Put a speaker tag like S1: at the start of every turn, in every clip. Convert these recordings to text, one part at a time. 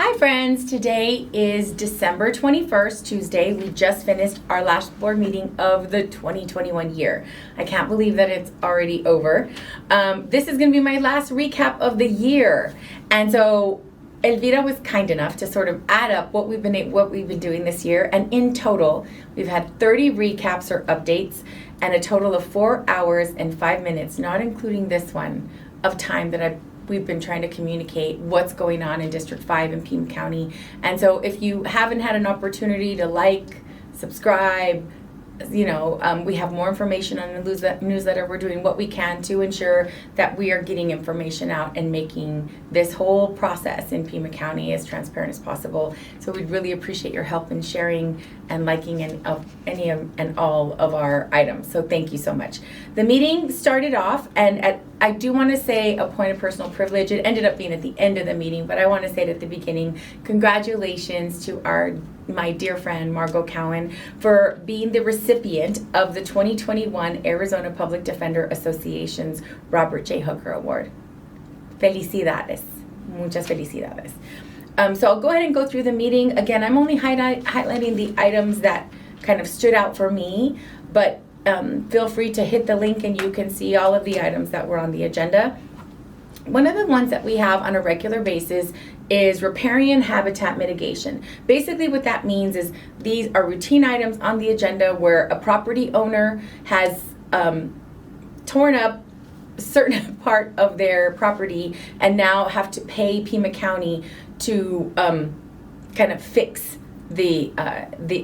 S1: Hi friends, today is December 21st, Tuesday. We just finished our last board meeting of the 2021 year. I can't believe that it's already over. This is going to be my last recap of the year. And so Elvira was kind enough to sort of add up what we've been doing this year. And in total, we've had 30 recaps or updates and a total of 4 hours and 5 minutes, not including this one, of time that we've been trying to communicate what's going on in District 5 in Pima County. And so if you haven't had an opportunity to like, subscribe, we have more information on the newsletter. We're doing what we can to ensure that we are getting information out and making this whole process in Pima County as transparent as possible. So we'd really appreciate your help in sharing and liking any and all of our items. So thank you so much. The meeting started off, and I do want to say a point of personal privilege. It ended up being at the end of the meeting, but I want to say it at the beginning. Congratulations to my dear friend Margot Cowan for being the recipient of the 2021 Arizona Public Defender Association's Robert J. Hooker Award. Felicidades. Muchas felicidades. So I'll go ahead and go through the meeting. Again, I'm only highlighting the items that kind of stood out for me, but feel free to hit the link and you can see all of the items that were on the agenda. One of the ones that we have on a regular basis is riparian habitat mitigation. Basically what that means is these are routine items on the agenda where a property owner has torn up a certain part of their property and now have to pay Pima County to kind of fix the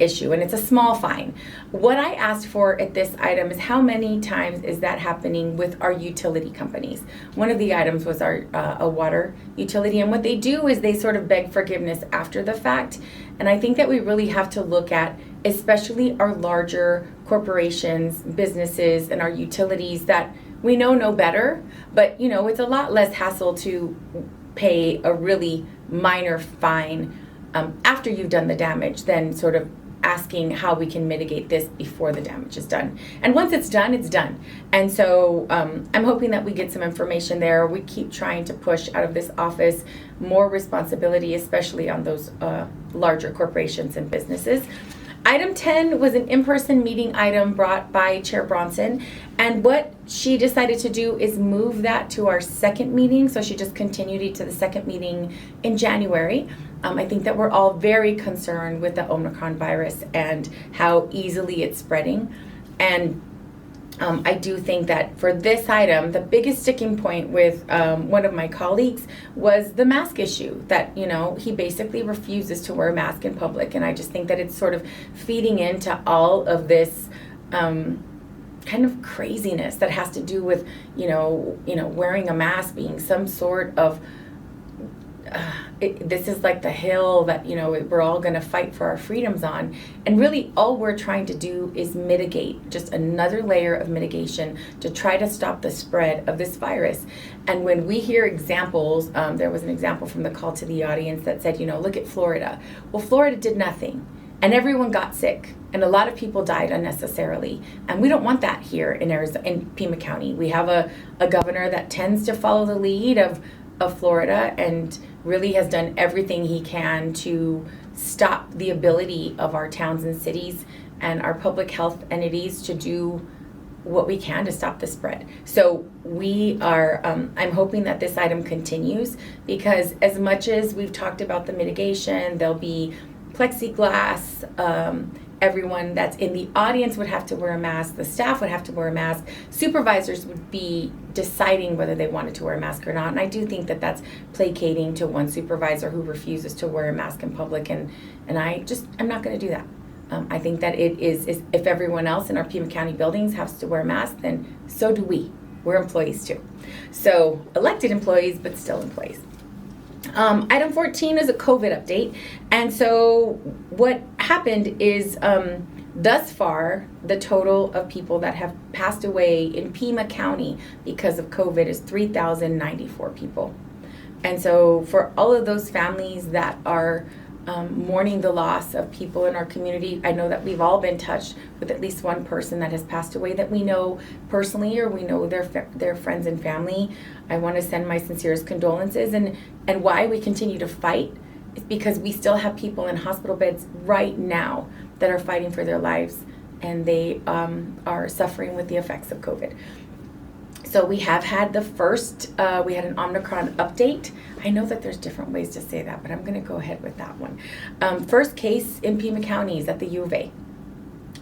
S1: issue, and it's a small fine. What I asked for at this item is how many times is that happening with our utility companies. One of the items was our a water utility, and what they do is they sort of beg forgiveness after the fact. And I think that we really have to look at, especially our larger corporations, businesses, and our utilities that we know better, but it's a lot less hassle to pay a really minor fine after you've done the damage than sort of asking how we can mitigate this before the damage is done. And once it's done, it's done. And so I'm hoping that we get some information there. We keep trying to push out of this office more responsibility, especially on those larger corporations and businesses. Item 10 was an in-person meeting item brought by Chair Bronson, and what she decided to do is move that to our second meeting, so she just continued it to the second meeting in January. I think that we're all very concerned with the Omnicron virus and how easily it's spreading, and I do think that for this item, the biggest sticking point with one of my colleagues was the mask issue, that, he basically refuses to wear a mask in public. And I just think that it's sort of feeding into all of this kind of craziness that has to do with, wearing a mask being some sort of this is like the hill that we're all going to fight for our freedoms on, and really all we're trying to do is mitigate, just another layer of mitigation to try to stop the spread of this virus. And when we hear examples, there was an example from the call to the audience that said, look at Florida. Well, Florida did nothing and everyone got sick and a lot of people died unnecessarily, and we don't want that here in Arizona, in Pima County. We have a governor that tends to follow the lead of Florida and really has done everything he can to stop the ability of our towns and cities and our public health entities to do what we can to stop the spread. So we are, I'm hoping that this item continues, because as much as we've talked about the mitigation, there'll be plexiglass, everyone that's in the audience would have to wear a mask, the staff would have to wear a mask, supervisors would be deciding whether they wanted to wear a mask or not. And I do think that that's placating to one supervisor who refuses to wear a mask in public, and I'm not going to do that. I think that it is if everyone else in our Pima County buildings has to wear a mask, then so do we. We're employees too. So elected employees, but still employees. Item 14 is a COVID update. And so what happened is thus far, the total of people that have passed away in Pima County because of COVID is 3,094 people. And so for all of those families that are mourning the loss of people in our community, I know that we've all been touched with at least one person that has passed away that we know personally, or we know their friends and family. I want to send my sincerest condolences, and why we continue to fight It's because we still have people in hospital beds right now that are fighting for their lives, and they are suffering with the effects of COVID. So we have had we had an Omnicron update. I know that there's different ways to say that, but I'm going to go ahead with that one. First case in Pima County is at the U of A.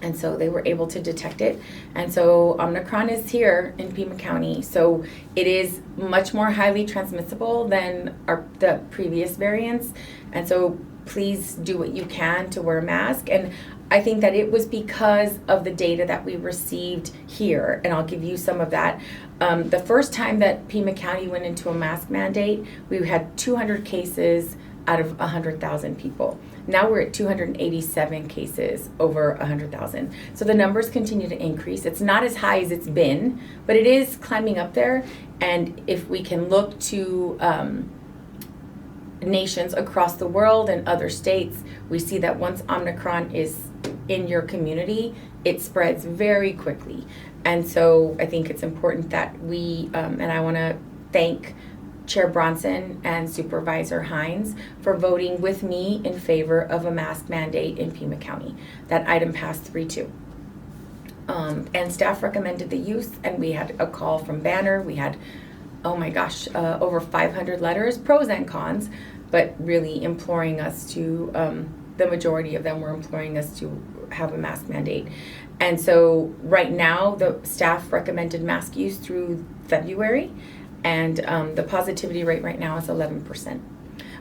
S1: And so they were able to detect it. And so Omnicron is here in Pima County. So it is much more highly transmissible than the previous variants. And so please do what you can to wear a mask. And I think that it was because of the data that we received here, and I'll give you some of that. The first time that Pima County went into a mask mandate, we had 200 cases out of 100,000 people. Now we're at 287 cases over 100,000. So the numbers continue to increase. It's not as high as it's been, but it is climbing up there. And if we can look to nations across the world and other states, we see that once Omnicron is in your community, it spreads very quickly. And so I think it's important that we, and I want to thank Chair Bronson and Supervisor Hines for voting with me in favor of a mask mandate in Pima County. That item passed 3-2. And staff recommended the use, and we had a call from Banner. We had, oh my gosh, over 500 letters, pros and cons, but really imploring us to, the majority of them were imploring us to have a mask mandate. And so right now, the staff recommended mask use through February, and the positivity rate right now is 11%.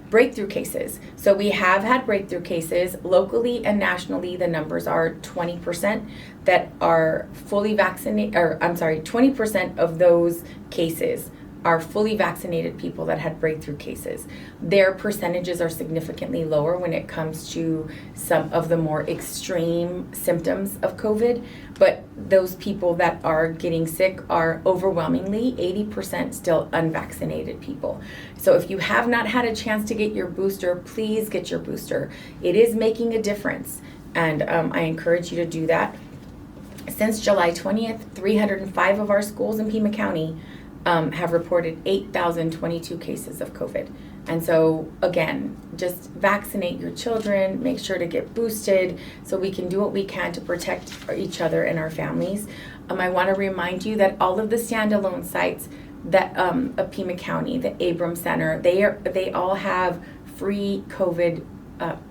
S1: Breakthrough cases. So we have had breakthrough cases locally and nationally. The numbers are 20% that are fully vaccinated, 20% of those cases are fully vaccinated people that had breakthrough cases. Their percentages are significantly lower when it comes to some of the more extreme symptoms of COVID, but those people that are getting sick are overwhelmingly 80% still unvaccinated people. So if you have not had a chance to get your booster, please get your booster. It is making a difference, and I encourage you to do that. Since July 20th, 305 of our schools in Pima County have reported 8,022 cases of COVID. And so again, just vaccinate your children, make sure to get boosted so we can do what we can to protect each other and our families. I want to remind you that all of the standalone sites that of Pima County, the Abrams Center, they all have free COVID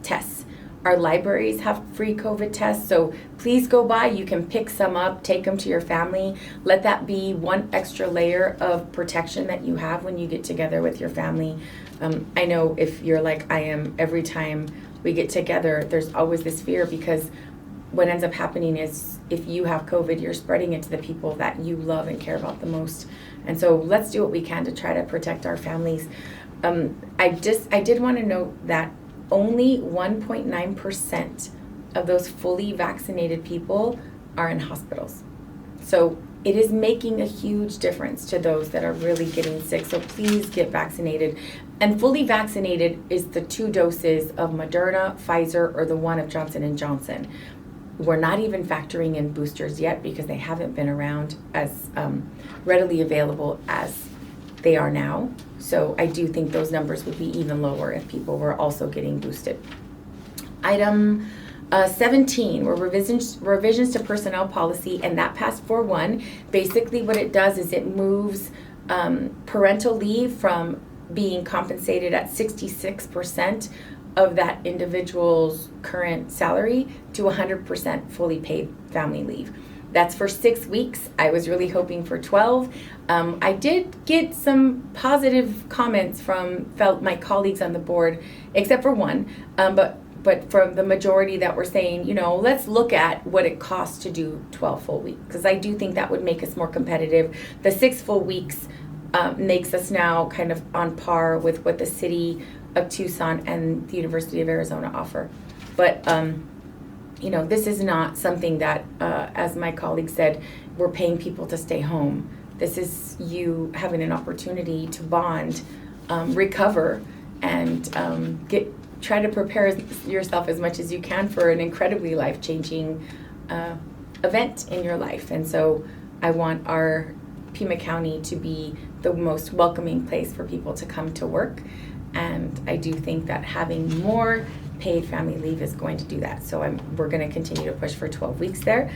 S1: tests. Our libraries have free COVID tests, so please go by. You can pick some up, take them to your family. Let that be one extra layer of protection that you have when you get together with your family. I know if you're like I am, every time we get together, there's always this fear, because what ends up happening is if you have COVID, you're spreading it to the people that you love and care about the most. And so let's do what we can to try to protect our families. I did want to note that only 1.9% of those fully vaccinated people are in hospitals. So it is making a huge difference to those that are really getting sick. So please get vaccinated. And fully vaccinated is the 2 doses of Moderna, Pfizer, or the 1 of Johnson & Johnson. We're not even factoring in boosters yet because they haven't been around as readily available as they are now. So I do think those numbers would be even lower if people were also getting boosted. Item 17 were revisions to personnel policy, and that passed 4-1. Basically what it does is it moves parental leave from being compensated at 66% of that individual's current salary to 100% fully paid family leave. That's for 6 weeks. I was really hoping for 12. I did get some positive comments from my colleagues on the board, except for one, but from the majority that were saying, let's look at what it costs to do 12 full weeks, because I do think that would make us more competitive. The 6 full weeks makes us now kind of on par with what the city of Tucson and the University of Arizona offer. But this is not something that, as my colleague said, we're paying people to stay home. This is you having an opportunity to bond, recover, and try to prepare yourself as much as you can for an incredibly life-changing event in your life. And so I want our Pima County to be the most welcoming place for people to come to work. and I do think that having more paid family leave is going to do that. So we're going to continue to push for 12 weeks there.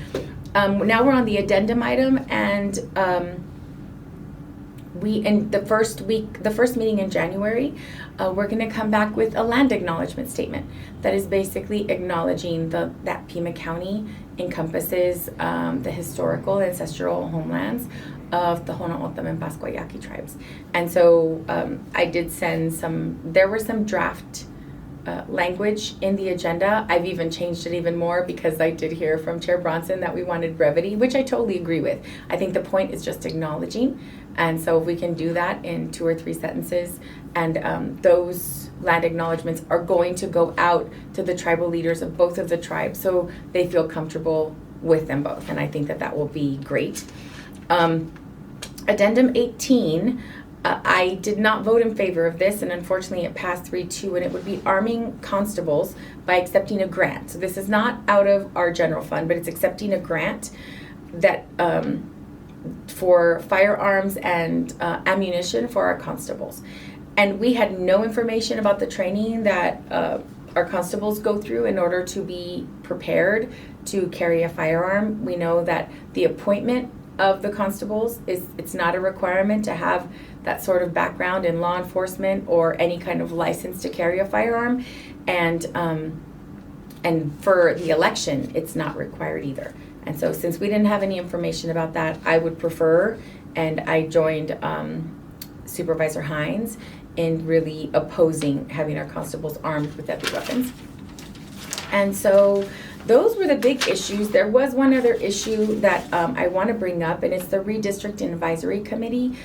S1: Now we're on the addendum item, and in the first meeting in January, we're going to come back with a land acknowledgement statement that is basically acknowledging that Pima County encompasses the historical ancestral homelands of the Honaotam and Pasquayaki tribes. And so I did send there were some draft language in the agenda. I've even changed it even more because I did hear from Chair Bronson that we wanted brevity, which I totally agree with. I think the point is just acknowledging. And so if we can do that in 2 or 3 sentences, and those land acknowledgements are going to go out to the tribal leaders of both of the tribes so they feel comfortable with them both. And I think that will be great. Addendum 18, I did not vote in favor of this, and unfortunately it passed 3-2, and it would be arming constables by accepting a grant. So this is not out of our general fund, but it's accepting a grant that for firearms and ammunition for our constables. And we had no information about the training that our constables go through in order to be prepared to carry a firearm. We know that the appointment of the constables it's not a requirement to have that sort of background in law enforcement or any kind of license to carry a firearm, and for the election it's not required either. And so since we didn't have any information about that, I would prefer, and I joined Supervisor Hines in really opposing having our constables armed with deadly weapons. And so those were the big issues. There was one other issue that I want to bring up, and it's the Redistricting Advisory Committee.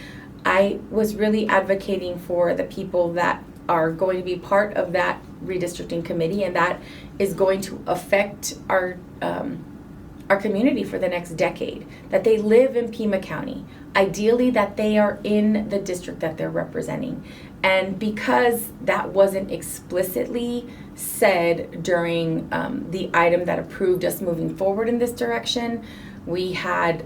S1: I was really advocating for the people that are going to be part of that redistricting committee, and that is going to affect our community for the next decade, that they live in Pima County, ideally that they are in the district that they're representing. And because that wasn't explicitly said during the item that approved us moving forward in this direction, we had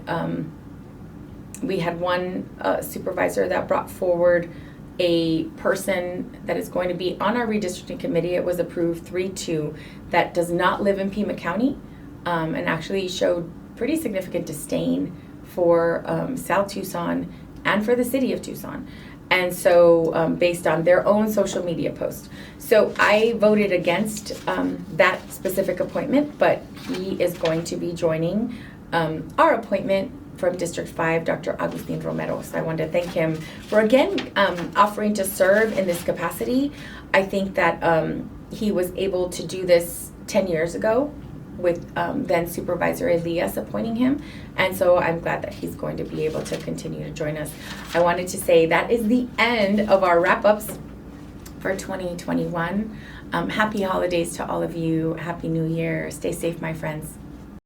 S1: one supervisor that brought forward a person that is going to be on our redistricting committee. It was approved 3-2, that does not live in Pima County, and actually showed pretty significant disdain for South Tucson and for the city of Tucson. And so based on their own social media post. So I voted against that specific appointment, but he is going to be joining our appointment from District 5, Dr. Agustin Romero. So I wanted to thank him for again offering to serve in this capacity. I think that he was able to do this 10 years ago with then Supervisor Elias appointing him. And so I'm glad that he's going to be able to continue to join us. I wanted to say that is the end of our wrap-ups for 2021. Happy holidays to all of you. Happy New Year. Stay safe, my friends.